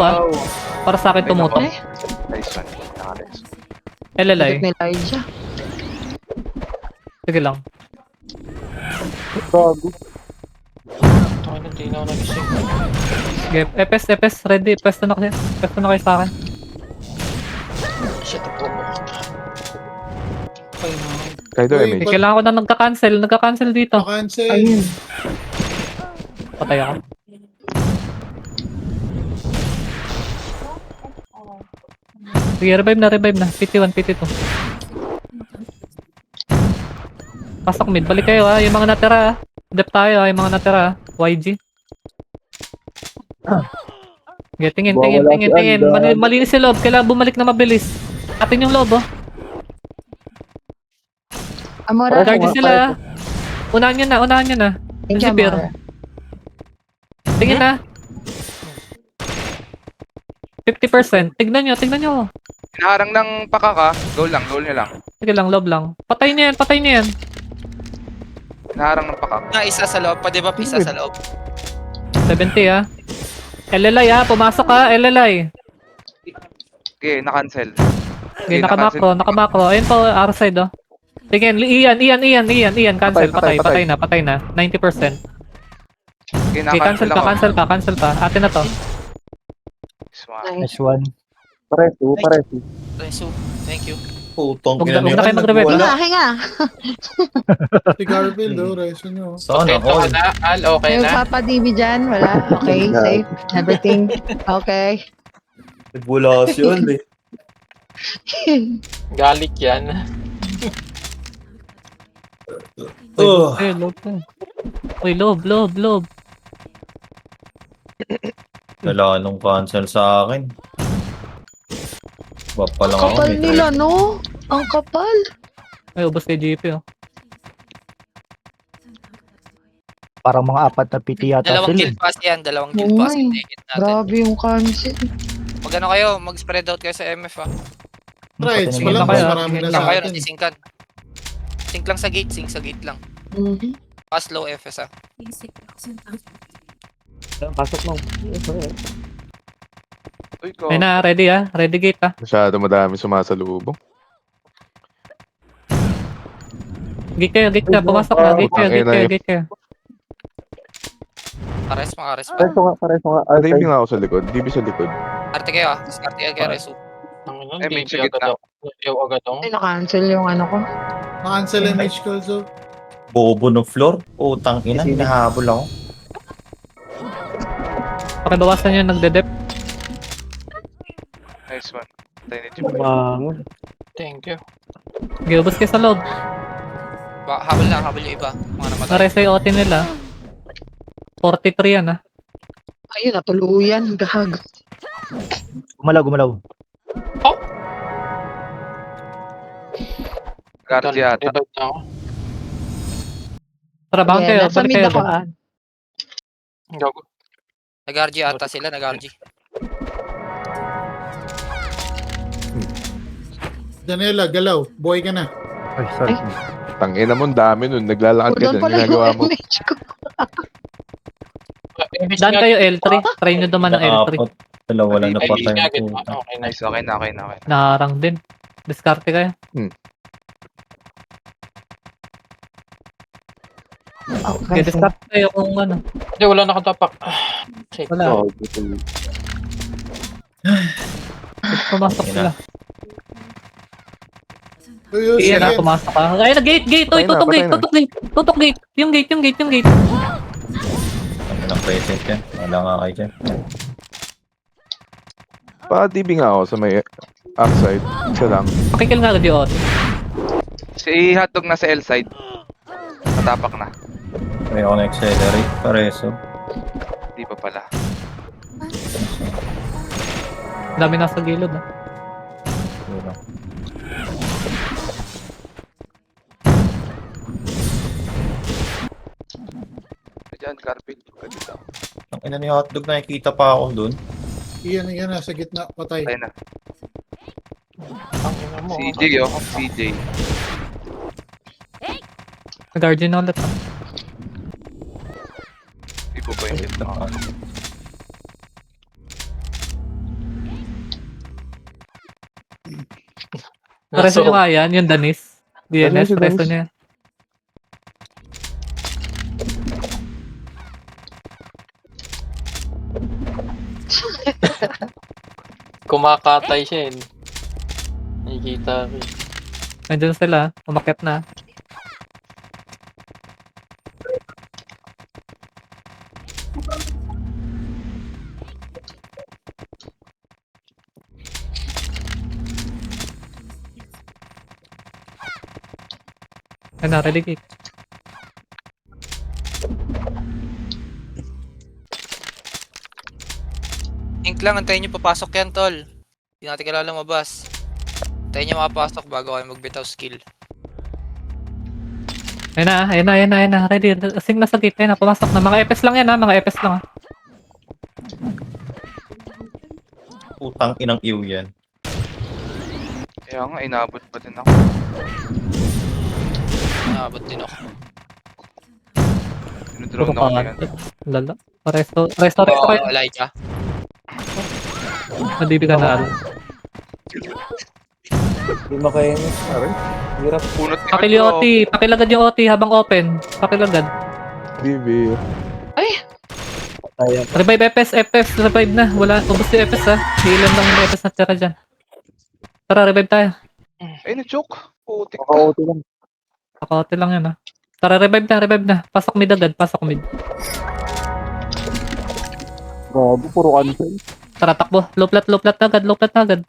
Para sa akin tumutok. Ay, Nice one. Nice. LLI. putik ni Elijah. Sige lang. Gago. Tayo na, di na ako nagising. Sige, EPS, ready. EPS na kayo. EPS na kayo sa akin. Shit, ako. Ay, no. Kaido Uy, MH. Kailangan ko na nagka-cancel dito. Cancel. Ayun. Patay ako. Sige, revive na. PT1, PT2. Pasok mid. Balik kayo yung mga natira Dep tayo yung mga natira YG. Okay, tingin. Malinis si loob. Kailangan bumalik na mabilis. Atin yung loob, Amora. Guardian sila. Unahan nyo na. Thank you, Disappear. Amora. Tingin na. 50%. Tignan nyo. Hinaharang ng pakaka. Goal nyo lang. Sige lang, loob lang. Patay niya yan. Hinaharang ng pakaka. Na isa sa loob. Pwede ba isa sa loob? 70 LLI pumasok LLI. Okay, na-cancel. Okay, nakamakro. Ayun po, our side Tingin, Ian, cancel. Patay na. 90%. Okay, Okay, cancel pa. Atin na to. Nice. Nice one. Pareso. Resu. Thank you. Putong Huwag ina na niyo. kayo mag-revive. Hinga. Si Garfield, reso nyo. Sana Okay all. na, Al, okay May na. Papa-DB dyan. Wala. Okay, safe. Everything. Okay. Wala si all eh. Galik yan. Loob. Wala nung cancel sa akin. Bap pa lang ako. Kapal may nila, no? Ang kapal. Ay, ubos kay GP Parang mga apat na PT yata Dalawang sila. kill pass yan. Dalawang kill Oo pass. nga eh. Take it natin. Grabe yung cancel. Mag-ano kayo? Mag-spread out kayo sa MF Right, Sige wala na mas kayo. marami na Lang sa kayo, atin. nasisingkan. Sync lang sa gate lang. Mhm. Pass low FS Pasok mo. Uy, go. Ay na, ready Ready gate Masyado madami sumasalubong. Gate kayo. Pumasok na. Gate kayo. Pares. Pareso nga. DB nga ako sa likod. DB sa likod. Arte kayo Discarte kayo Resu. Ang ino, Eh, may di sagit na. agad ako. Ay, na-cancel yung ano ko. Cancel image call, so. Bobo ng floor. Putang ina. Hinahabol ako. Pakibawasan nyo nagde-dep. Nice one. Tayo ni Jim. Bangon. Thank you. Okay, ubos kayo sa loob. Habol yung iba. Mga namatay. Nares yung OT nila. 43 yan Ayun, natuluyan. Gahag. Gumalaw. Guardia ata. Revive na ako. Trabaho kayo. Nasa Balik mid kayo. ako, Gago. Nag-RG ata sila. Nag-RG. Daniela, galaw. Buhay ka na. Ay, sorry. Tangina mo, ang dami nun. Naglalakad ka Doon dyan. pala Ginagawa yung mo. image ko. Daan kayo L3. Try nyo duman ng L3. Apat. Dalawa lang Ay, napatay. agad. Putang. Okay na. Nice, okay na. Naharang din. Diskarte kayo. Okay, Okay. diskarte kayo kung ano. Hindi, wala nakatapak. Shit. Wala. Pumasok sila. Uy, Iyan sige. pumasok ka. Ay, gate. Uy, Patay na, tutok patay gate. na. Tutok gate. Yung gate. Ang inang present yan. Wala nga kayo dyan. Pa-DB nga ako sa may upside. Isa lang. Pakikil nga agad yung OT. Si Hotdog nasa L side. Natapak na. May ako na-accelerate. Pareso. Di pa pala. Dami nasa gilid. Wala. Diyan, Carpet. Ganito. Ang ina ni hotdog, nakikita pa ako dun. Iyan, nasa gitna. Patay. Tayo na. Ang ina mo. CJ, CJ. Guardian na ulit. Di ko pa yung dito. Preso nyo nga yan, yung Danis. DNS, si preso Danis? niya. Kumakatay siya eh. Nakikita ko. Nandiyan sila, umakyat na. Ayun na, ready kick. Ink lang, antayin nyo papasok yan, tol. Hindi natin kailangan lumabas. Antayin nyo makapasok bago kayo magbitaw skill. Ayun na. Ready. Asing nasa gate. Ayun na, pumasok na. Mga FS lang yan ha. Mga FS lang ha. Putang inang iw yan. Kaya nga, inabot pa din ako. Nakabot din ako. Dinodrone Puro ako pa yan. Lala. Resto kayo. Elijah. Madibigan na alam. Hindi makainis. Hirap. Punot ni Pakil yung OT. Pakilagad yung OT habang open. Pakilagad. DB. Kaya. Revive FS. Revive na. Wala. Ubus yung FS ha. Ilan lang yung FS na tira dyan. Tara, revive tayo. Ay, na-choke. Putik ka. Nakauti lang. Naka-OT lang yan ha. Tara, revive na. Pasok mid agad. Pasok mid. Grabe, puro cancel. Tara, takbo. Low plat na agad.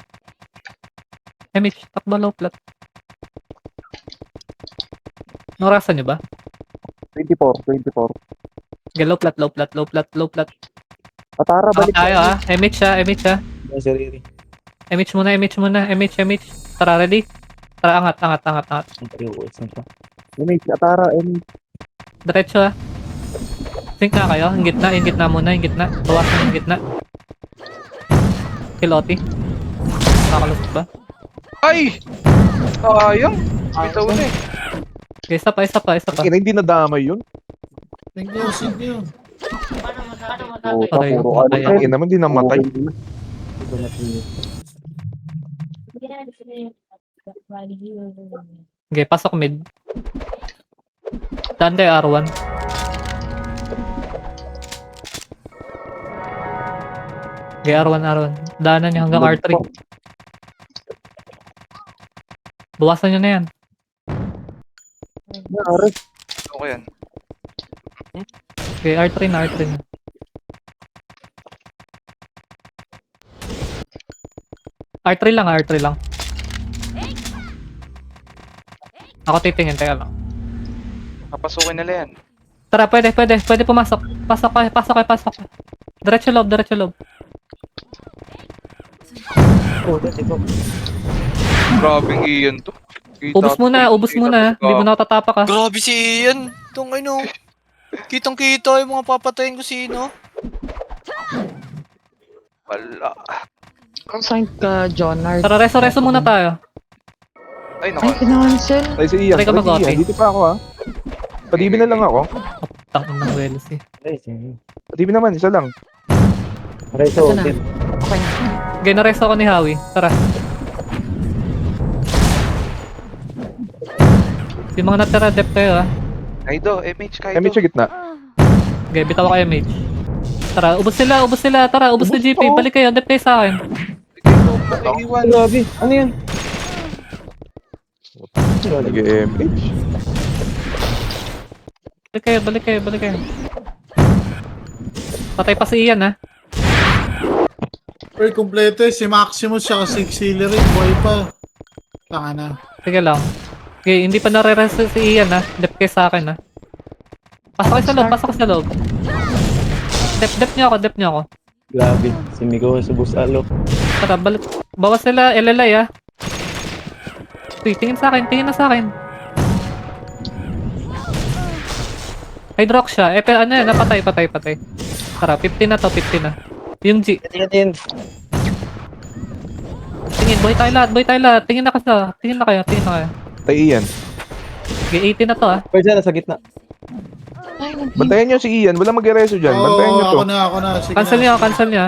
Mitch, takbo low plat. Narasan nyo ba? 24. Okay, low plat. Atara, Balik balik tayo ha. Mitch ha. Yung sarili. MH muna. Tara, ready? Tara, angat. Ang pag-iuwas na siya. Image, Atara, Diretso ha. Sync na kayo. Yung gitna muna. Bawasan yung gitna. Kiloti. Nakalusot ba? Ay! Sayang. Bitaw na eh. Okay, isa pa. Kina hindi nadamay yun. Thank you. Puta, Okay, puro okay. cancel. Kina naman di namatay. Okay, pasok mid. Daan kayo R1. Okay, R1. Daanan nyo hanggang R3. Bawasan nyo na yan. Okay yan. Okay, R3 na. R3 lang. Ako titingin, teka lang. Papasukin nila yan. Tara, pwede pumasok. Pasok kayo. Diretso loob. Oh, that's it. Grabing iyon to. Kita Ubus muna. Hindi mo nakatatapak ha. Grabe si Ian. Itong ano. Kitang-kita yung mga papatayin ko sino. Wala. Ang sign ka, Jonard. Tara, reso muna tayo. Ay, Ay, naku. kinancel. Ay, si Ian. Try ka mag-OT. Dito pa ako ha. Padibi na lang ako. Tangin ng Welos eh. Padibi naman, isa lang. Reso, Ito na. team. Okay na. Okay, nareso ako ni Howie. Tara. Yung mga natira, dep kayo ha. Kaido, MH, Kaido. Kami sa gitna. Okay, bitaw kayo mage. Tara, ubos sila. Tara, ubos na GP. Balik kayo, dep kayo sa akin. Iwan. Grabe, ano yan? Nag-MH. Balik kayo. Patay pa si Ian ha. Uy, kompleto eh. Si Maximus siya kasi auxiliary. Boy pa. Tanga na. Sige lang. Okay, hindi pa nare-rest si Ian ha. Dep kayo sa akin ha. Pasok kayo sa loob. Dep nyo ako. Grabe, si Migo subos alok. Tara, balik. Bawas sila, LLI ha. Uy, tingin na sa akin. Hydrox siya. Ano yan, napatay. Tara, 50 na to. Yung G. Tingin. Tingin, boy tayo lahat. Tingin na kayo. Tay Ian. Okay, 80 na to ah. Pwede na sa gitna. Ay, nag- Bantayan nyo si Ian. Walang mag-reso dyan. Bantayan nyo to. Ako na. Sige Cancel niya.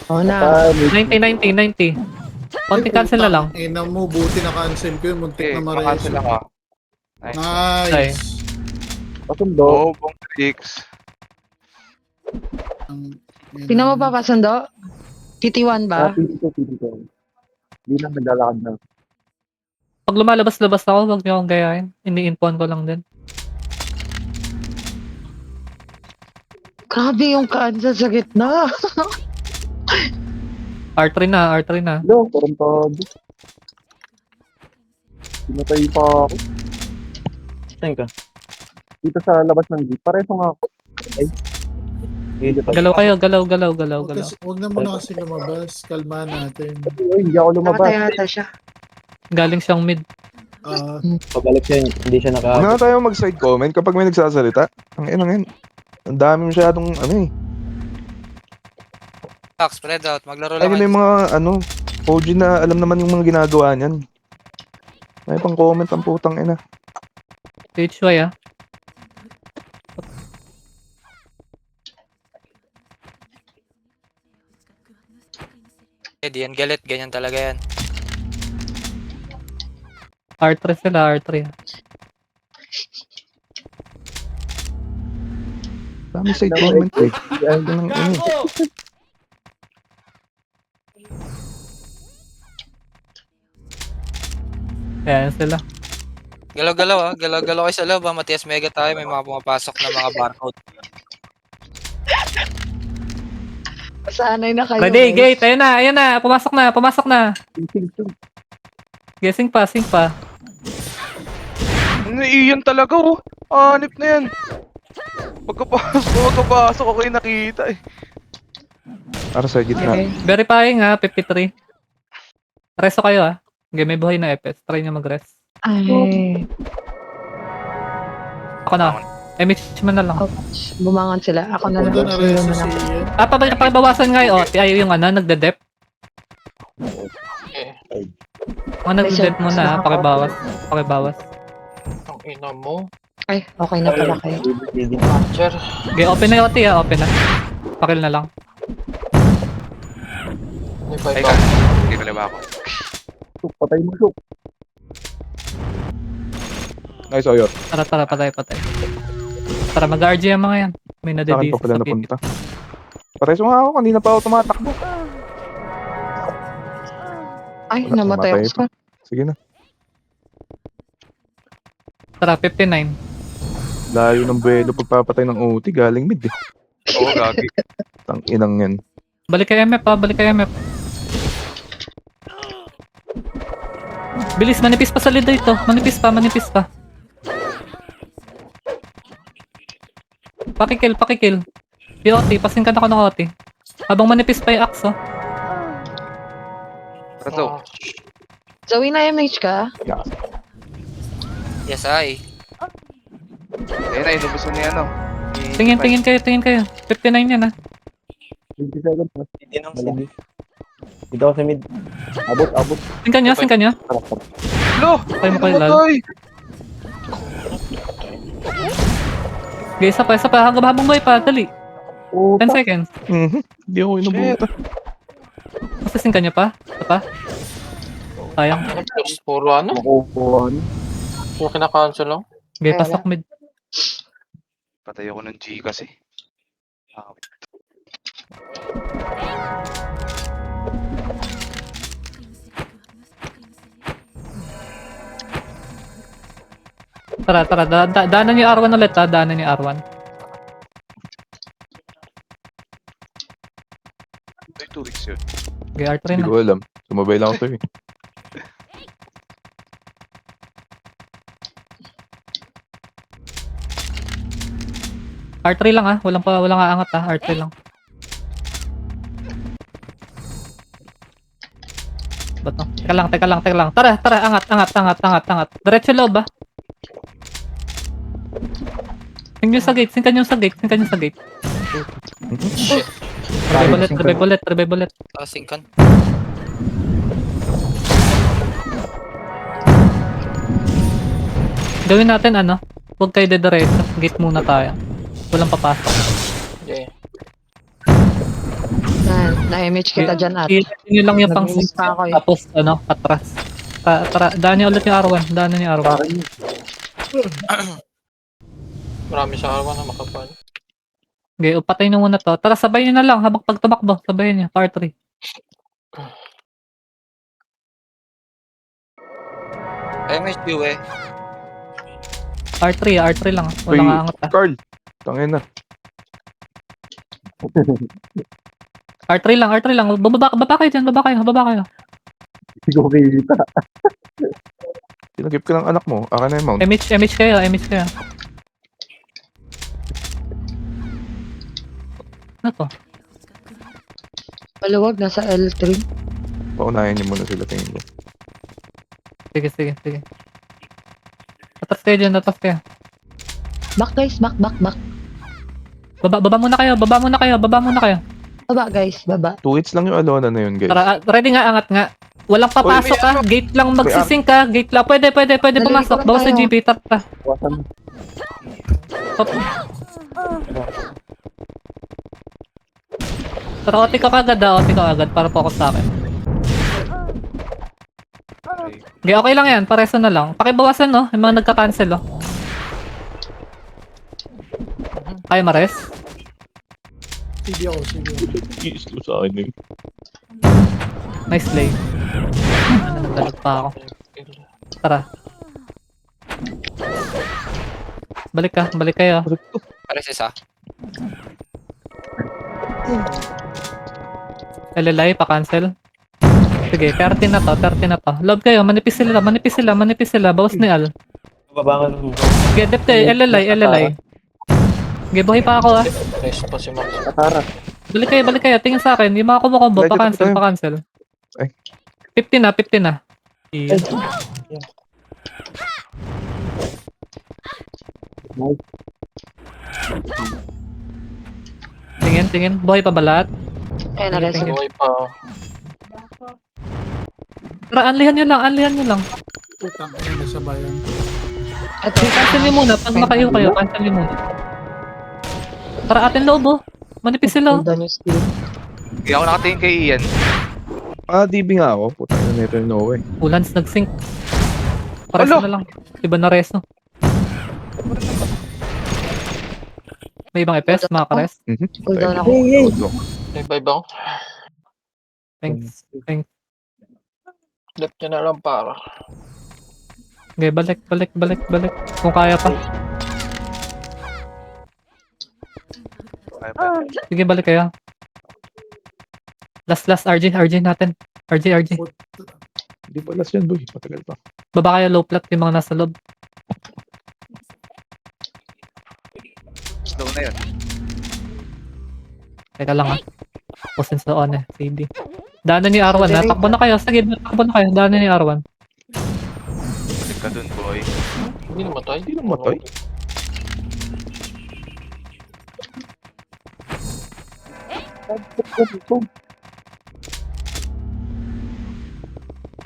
Oh, na. 90. Konti cancel na lang. Ina mo, buti na-cancel ko yun. Muntik Okay, na makancel ma-reso. ako. Nice. Nice. Pasundo. Oh, bong tricks. Tingnan mo pa pasundo? TT1 ba? Pito. Hindi lang naglalakad na. Pag lumalabas-labas ako, wag niyo akong gayahin. Ini-inpuan ko lang din. Grabe yung cancel sa gitna. R3 na. Hello, tarantado. Pinatay pa ako. Saan ka? Dito sa labas ng jeep. Pareho nga ako. Ay. Galaw kayo, galaw. Huwag na muna kasi lumabas. Kalma natin. Ay, hindi ako lumabas. Nakataya ata siya. Galing siyang mid. Pabalik siya, hindi siya Huwag na tayo mag-side comment kapag may nagsasalita. Ang ina. Ang dami masyadong Tax, spread out. Maglaro Ay, lang. may mga OG na alam naman yung mga ginagawa niyan. May pang comment ang putang ina. HY ah. Di yan galit. Ganyan talaga yan. R3 sila, R3. Dami side comment eh. Ay, ganun Ayan sila. Galaw-galaw ah. Galaw-galaw kayo sa loob ah. Matias mega tayo. May mga pumapasok na mga barcode. Sanay na kayo. Ready, guys. gate. Ayun na. Pumasok na. Guessing pa. Iyan talaga oh. Anip na yan. Pagkapasok ako yung nakita eh. Para sa gitna. Okay. Verifying ha, 53. Reso kayo ha. Okay, may buhay na FS. Try nyo mag-rest. Ay. Ako na. MH man na lang. Bumangon sila. Ako na lang. Huwag na reso si Ian. Pakibawasan nga yung OT. Ay, yung nagde-dep. Nagde-dep mo na ha. Pakibawas. Ang ina mo. Ay, okay na pala kayo. Sir. Okay, open na yung OT ha. Open na. Pakil na lang. May Ay, 5 hindi ko ba ako. Patay mo, Shuk. Nice, Oyor. Tara, patay. Tara, mag-RG ang mga yan. May Saan nadedis pa pala sa pit. napunta? Pareso nga ako. Kanina pa ako tumatakbo. Ay, Wala, namatay namatay ako. Sige na. Tara, 59. Layo ng buwelo pagpapatay ng OT. Galing mid eh. Oo, gagi. Tang inang yan. Balik kay MF ha. Bilis, manipis pa sa lid dito. Manipis pa. Pakikil. Yung OT, pasingkan ako ng OT. Habang manipis pa yung axe, oh. Raso. Zoe na MH ka? Yes, ay. Ayun na, inubos mo niya Tingin kayo. 59 yan, ha. 20 seconds. Dito ako sa mid. Abot. Singkan nyo. Lo! Tayo mo kayo, lal. Okay, isa pa. Habang buhay pa, dali. 10 seconds. Hindi ako inubuta. Kasi singkan nyo pa. Isa pa. Sayang. Puro ano? Makukuhan. Puro kinakancel lang. Okay, pasok mid. Patay ako ng G kasi. Tara. Daanan nyo yung R1 ulit, ha. Daanan nyo yung R1. Ay, 2 weeks yun. Okay, R3 Hindi na. ko alam. Sumabay lang ako sa'yo eh. R3 lang, ha. Walang aangat, ha. R3 lang. Ba't no? Teka lang. Tara. Angat. Diretso loob, ha. Singkan nyo sa gate. Revive bullet. Singkan. Gawin natin huwag kayo dediretso. Gate muna tayo. Walang papasok. Okay. Na-image kita dyan at I-ready nyo lang yung pang nag-miss pa ako eh. tapos patras. Daan niyo ulit yung R1. Daan niyo yung R1. Marami sa araw na makapal. Okay, upatay na muna to. Tara, sabayin nyo na lang habang pag tumakbo. Sabayin nyo. Part 3. MSU eh. R3 lang. Uy, Walang aangat ah. Carl. Tangin na. R3 lang. Baba kayo dyan. Baba kayo. Hindi ko kita. Pinagip ka ng anak mo. Aka na yung mount. MH kayo. Ano to? Maluwag, nasa L3. Paunayan niyo muna sila tingin ko. Sige. Atas kayo dyan. Back guys, back. Baba muna kayo. Baba guys, baba. 2 hits lang yung Alona na yun, guys. Tara, ready nga, angat nga. Walang papasok ah. Gate lang magsisync ka. Gate lang. Pwede pumasok. Nalilito Bawas sa tayo. GP. Tara. Wasan. Tara, OT ka agad para focus sa akin. Okay lang yan. Pareso na lang. Pakibawasan no. Yung mga nagka-cancel oh. Kaya mares? Sige ako. I-slow sa akin eh. Nice play. Nagdalag pa ako. Tara. Balik kayo. Pares isa. LLI pa-cancel. Sige, 30 na to. Love kayo, manipis sila. Bawas ni Al. Babangan mo. Sige, depte, LLI. Sige, buhay pa ako ah. Nice pa si Max. Katara. Balik kayo, tingin sa akin. Yung mga kumukombo, Medyo tayo. pa-cancel. Ay. 50 na. Iya. Tingin. Buhay pa ba lahat? Ayun, nareso. Buhay pa. Tara, anlihan nyo lang. Putang ina sa bayan. Ito, Cancel nyo muna. Pag nakayo kayo, cancel nyo muna. Tara, atin loob oh. Manipis sila oh. down yung speed. Hindi ako nakatingin kay Ian. DB nga ako. Putang na never know eh. Ulans nag-sync. Pareso na lang. Iba na reso. May ibang EPS, mga kares. Cool down ako. May vibe ako. Thanks. Left niya na lang para. Okay, balik. Kung kaya pa. Sige, balik kayo. Last RG natin. RG. Hindi pa last yan, boy. Matagal pa. Baba kayo low plat yung mga nasa loob. Slow na yun. Teka lang ah. Pusin sa on eh. CD. Daanan ni R1 ha. Takbo na kayo. Sige, takbo na kayo. Daanan ni R1. Balik ka dun, boy. Hindi namatay. Hindi namatay.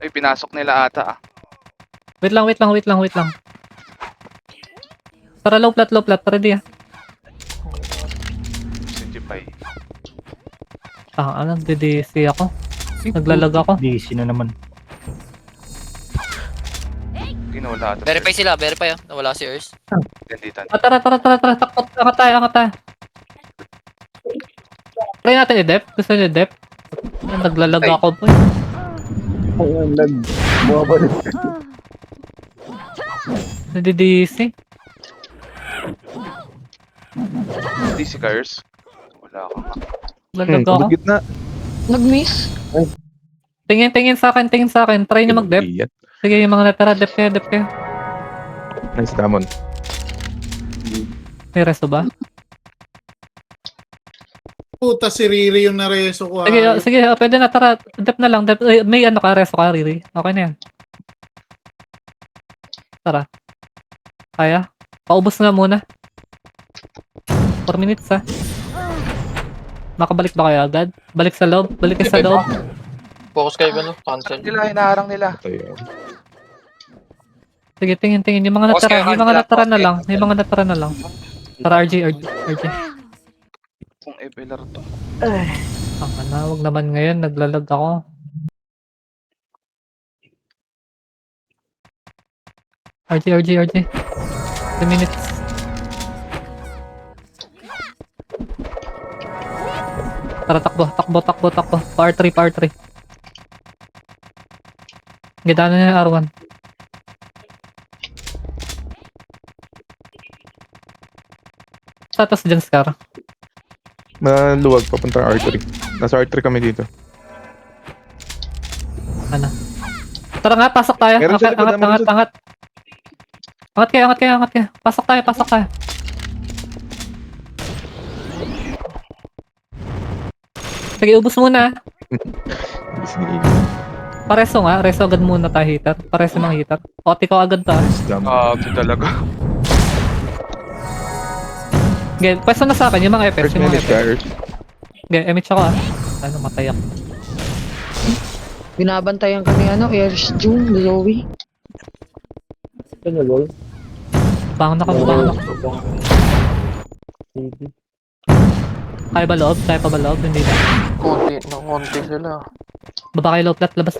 Ay, pinasok nila ata ah. Wait lang. Tara low plat. Ready ah. Simplify. Ano, DDC ako. Naglalag ako. DC na naman. Ginawala ata. Verify sila, verify oh. Nawala si Earth. Ganditan. Tara. Takot. Angat tayo. Try natin i-dep. Gusto nyo i-dep? Naglalag Ay. ako po. Ayun, bumabalik. DDC. Hindi si Kars. Wala ka nga. Naglalag ako. Gitna. Nag-miss. Tingin sa akin. Try nyo mag-dep. Iyan. Sige, yung mga natara, dep kayo. Nice, Damon. May resto ba? Puta si Riri yung nareso ko. Sige, pwede na, tara. Dep na lang. May ano ka, resto ka, Riri. Okay na yan. Tara. Kaya? Paubos nga muna. 4 minutes ha. Makabalik ba kayo agad? Balik sa loob? Balik kayo sa loob? Focus kayo gano'n. Cancel. Hinaharang nila. Tayo. Sige, tingin. Yung mga Pause kayo, natara na pause lang. Yung mga natara na lang. Tara, RG. Kung FLR to. Ang wag naman ngayon, naglalag ako. RG. 3 minutes. Tara, takbo. Pa R3. Gidana na yung R1. Status dyan, Scar. Maluwag, papuntang R3. Nasa R3 kami dito. Ano? Tara nga, pasok tayo. Meron sa likod, meron sa- Angat. Angat kayo. Pasok tayo. Sige, ubos muna. Sige. Pareso nga, reso agad muna tayo hitter. Pareso ng hitter. Oti ko agad ta. Dami. Grabe talaga. Okay, pwesto na sa akin yung mga FS. First Yung mga minute FS. guys. Okay, MH ako ah. Ano, matay ako. Binabantayan ka ni Air's June, Zoe. Ano, lol? Bangon na ka. Kaya ba loob? Kaya pa ba loob? Hindi na. Konti sila. Baba kayo low plat. Labas.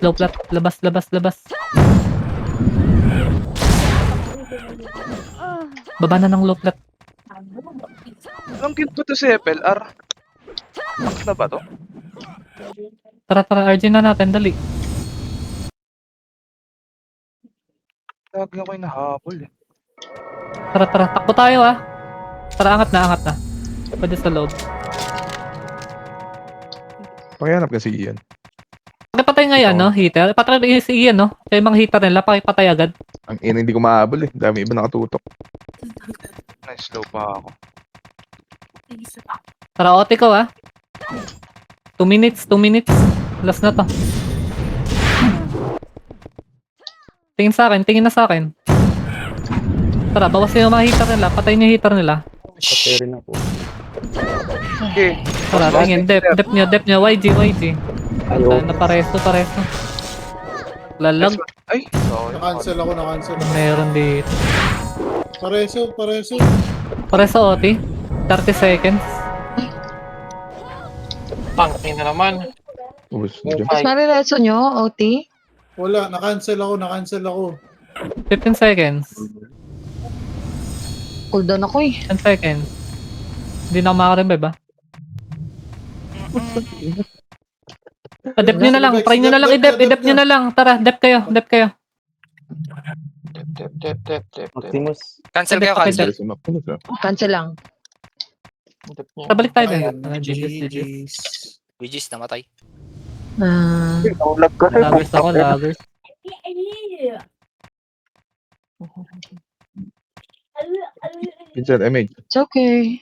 Baba na ng low plat. Anong kill ba to si FLR? Max na ba to? Tara, RG na natin. Dali. Lagi ako yung nahabol eh. Tara. Takbo tayo ah. Tara, angat na. Pwede sa loob. Pakihanap ka si Ian. Pakipatay nga yan, no? Heater. Patay si Ian, no? Kaya yung mga heater nila, pakipatay agad. Ang ina, hindi ko mahabol eh. Dami iba nakatutok. Nice slow pa ako. Tara, ote ko, ah. 2 minutes. Last na to. Tingin na sa akin. Tara, bawasin yung mga heater nila. Patayin yung heater nila. Patay rin ako. Okay. Tara, tingin. Dep nyo. YG. Ayaw. Na pareso. Lalag. Ay, sorry. Na-cancel ako. Meron dito. Pareso. Pareso, ote. 30 seconds. Tangin na naman. Ubus na dyan. Mas marireso nyo, OT? Wala, na-cancel ako. 15 seconds. Cooldown ako eh. 10 seconds. Hindi na ako makarevive, ah. Dep nyo na lang. Try nyo na lang i-dep. I-dep nyo na lang. Tara, dep kayo. Dep. Maximus. Cancel kayo, Okay, cancel. Sa map ko na. Cancel lang. Dep niya. Tara, balik tayo din. Ayun, GG's. Regis, namatay. Lag kasi. Lagers. Vincent, MH. It's okay.